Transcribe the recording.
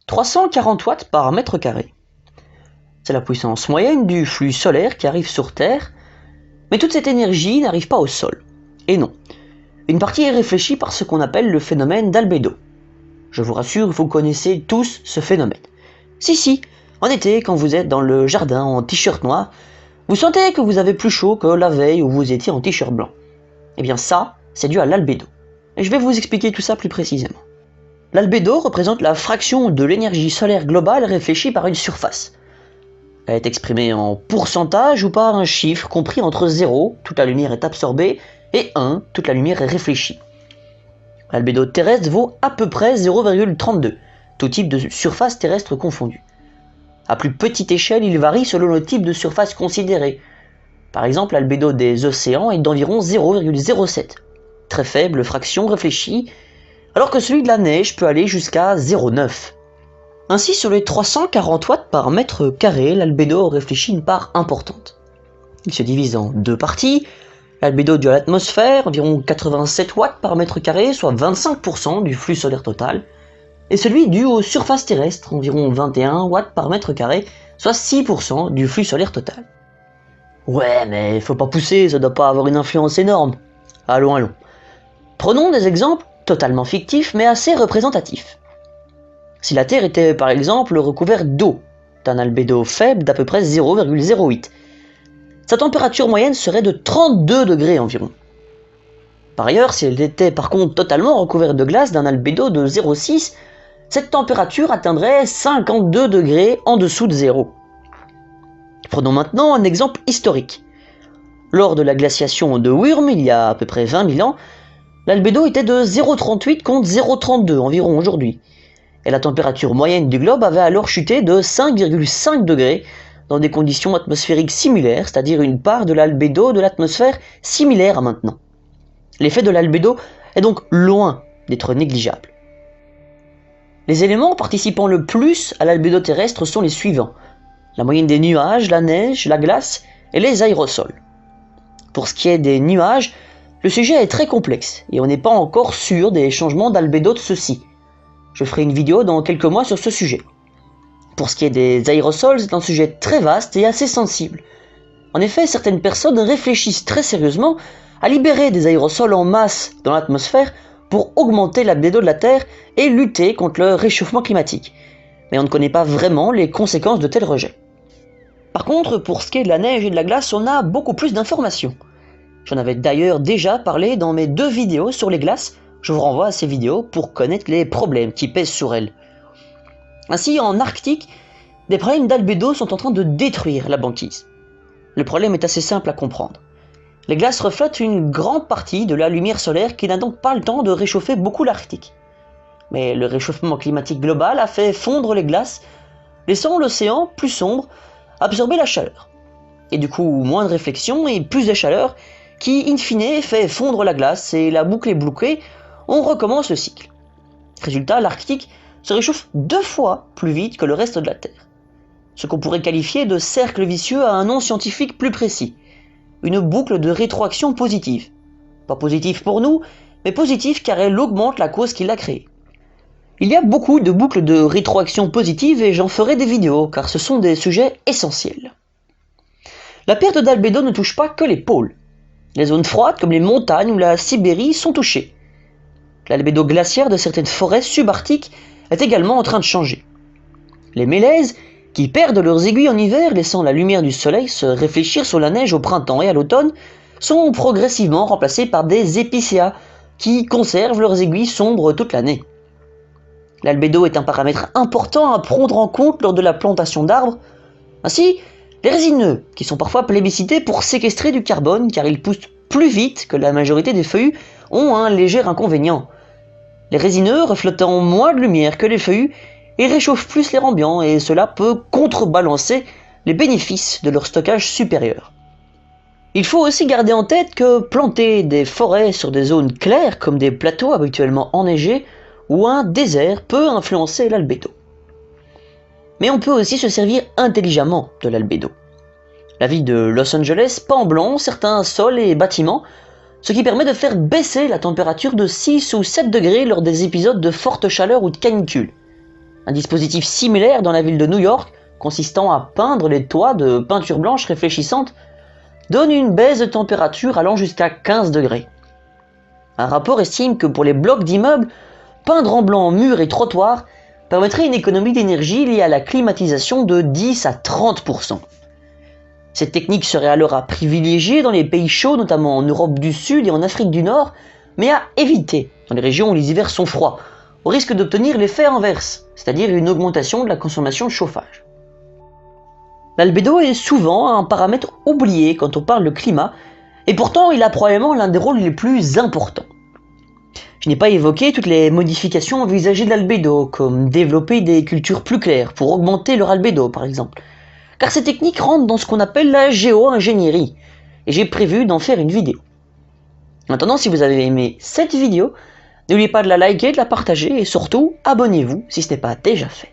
340 watts par mètre carré. C'est la puissance moyenne du flux solaire qui arrive sur Terre, mais toute cette énergie n'arrive pas au sol. Et non, une partie est réfléchie par ce qu'on appelle le phénomène d'albédo. Je vous rassure, vous connaissez tous ce phénomène. Si, en été, quand vous êtes dans le jardin en t-shirt noir, vous sentez que vous avez plus chaud que la veille où vous étiez en t-shirt blanc. Eh bien ça, c'est dû à l'albédo. Et je vais vous expliquer tout ça plus précisément. L'albédo représente la fraction de l'énergie solaire globale réfléchie par une surface. Elle est exprimée en pourcentage ou par un chiffre compris entre 0, toute la lumière est absorbée, et 1, toute la lumière est réfléchie. L'albédo terrestre vaut à peu près 0,32, tout type de surface terrestre confondue. À plus petite échelle, il varie selon le type de surface considérée. Par exemple, l'albédo des océans est d'environ 0,07, très faible fraction réfléchie, alors que celui de la neige peut aller jusqu'à 0,9. Ainsi, sur les 340 watts par mètre carré, l'albédo réfléchit une part importante. Il se divise en deux parties. L'albédo dû à l'atmosphère, environ 87 watts par mètre carré, soit 25% du flux solaire total, et celui dû aux surfaces terrestres, environ 21 watts par mètre carré, soit 6% du flux solaire total. Ouais, mais faut pas pousser, ça doit pas avoir une influence énorme. Allons. Prenons des exemples totalement fictifs, mais assez représentatifs. Si la Terre était par exemple recouverte d'eau, d'un albédo faible d'à peu près 0,08, sa température moyenne serait de 32 degrés environ. Par ailleurs, si elle était par contre totalement recouverte de glace d'un albédo de 0,6, cette température atteindrait 52 degrés en dessous de zéro. Prenons maintenant un exemple historique. Lors de la glaciation de Würm, il y a à peu près 20 000 ans, l'albédo était de 0,38 contre 0,32 environ aujourd'hui. Et la température moyenne du globe avait alors chuté de 5,5 degrés dans des conditions atmosphériques similaires, c'est-à-dire une part de l'albédo de l'atmosphère similaire à maintenant. L'effet de l'albédo est donc loin d'être négligeable. Les éléments participant le plus à l'albédo terrestre sont les suivants: la moyenne des nuages, la neige, la glace et les aérosols. Pour ce qui est des nuages, le sujet est très complexe et on n'est pas encore sûr des changements d'albédo de ceux-ci. Je ferai une vidéo dans quelques mois sur ce sujet. Pour ce qui est des aérosols, c'est un sujet très vaste et assez sensible. En effet, certaines personnes réfléchissent très sérieusement à libérer des aérosols en masse dans l'atmosphère pour augmenter l'albédo de la Terre et lutter contre le réchauffement climatique. Mais on ne connaît pas vraiment les conséquences de tels rejets. Par contre, pour ce qui est de la neige et de la glace, on a beaucoup plus d'informations. J'en avais d'ailleurs déjà parlé dans mes 2 vidéos sur les glaces. Je vous renvoie à ces vidéos pour connaître les problèmes qui pèsent sur elles. Ainsi, en Arctique, des problèmes d'albédo sont en train de détruire la banquise. Le problème est assez simple à comprendre. Les glaces reflètent une grande partie de la lumière solaire qui n'a donc pas le temps de réchauffer beaucoup l'Arctique. Mais le réchauffement climatique global a fait fondre les glaces, laissant l'océan plus sombre absorber la chaleur. Et du coup, moins de réflexion et plus de chaleur qui, in fine, fait fondre la glace et la boucle est bloquée, on recommence le cycle. Résultat, l'Arctique se réchauffe 2 fois plus vite que le reste de la Terre. Ce qu'on pourrait qualifier de cercle vicieux a un nom scientifique plus précis. Une boucle de rétroaction positive. Pas positive pour nous, mais positive car elle augmente la cause qui l'a créée. Il y a beaucoup de boucles de rétroaction positive et j'en ferai des vidéos car ce sont des sujets essentiels. La perte d'albédo ne touche pas que les pôles. Les zones froides comme les montagnes ou la Sibérie sont touchées. L'albédo glaciaire de certaines forêts subarctiques est également en train de changer. Les mélèzes, qui perdent leurs aiguilles en hiver laissant la lumière du soleil se réfléchir sur la neige au printemps et à l'automne, sont progressivement remplacés par des épicéas qui conservent leurs aiguilles sombres toute l'année. L'albédo est un paramètre important à prendre en compte lors de la plantation d'arbres. Ainsi, les résineux, qui sont parfois plébiscités pour séquestrer du carbone car ils poussent plus vite que la majorité des feuillus, ont un léger inconvénient. Les résineux reflétant moins de lumière que les feuillus et réchauffent plus l'air ambiant et cela peut contrebalancer les bénéfices de leur stockage supérieur. Il faut aussi garder en tête que planter des forêts sur des zones claires comme des plateaux habituellement enneigés ou un désert peut influencer l'albédo. Mais on peut aussi se servir intelligemment de l'albédo. La ville de Los Angeles peint en blanc certains sols et bâtiments, ce qui permet de faire baisser la température de 6 ou 7 degrés lors des épisodes de forte chaleur ou de canicule. Un dispositif similaire dans la ville de New York, consistant à peindre les toits de peinture blanche réfléchissante, donne une baisse de température allant jusqu'à 15 degrés. Un rapport estime que pour les blocs d'immeubles, peindre en blanc murs et trottoirs permettrait une économie d'énergie liée à la climatisation de 10 à 30%. Cette technique serait alors à privilégier dans les pays chauds, notamment en Europe du Sud et en Afrique du Nord, mais à éviter dans les régions où les hivers sont froids, au risque d'obtenir l'effet inverse, c'est-à-dire une augmentation de la consommation de chauffage. L'albédo est souvent un paramètre oublié quand on parle de climat, et pourtant il a probablement l'un des rôles les plus importants. Je n'ai pas évoqué toutes les modifications envisagées de l'albédo, comme développer des cultures plus claires pour augmenter leur albédo par exemple, car ces techniques rentrent dans ce qu'on appelle la géo-ingénierie, et j'ai prévu d'en faire une vidéo. Maintenant, si vous avez aimé cette vidéo, n'oubliez pas de la liker, de la partager, et surtout, abonnez-vous si ce n'est pas déjà fait.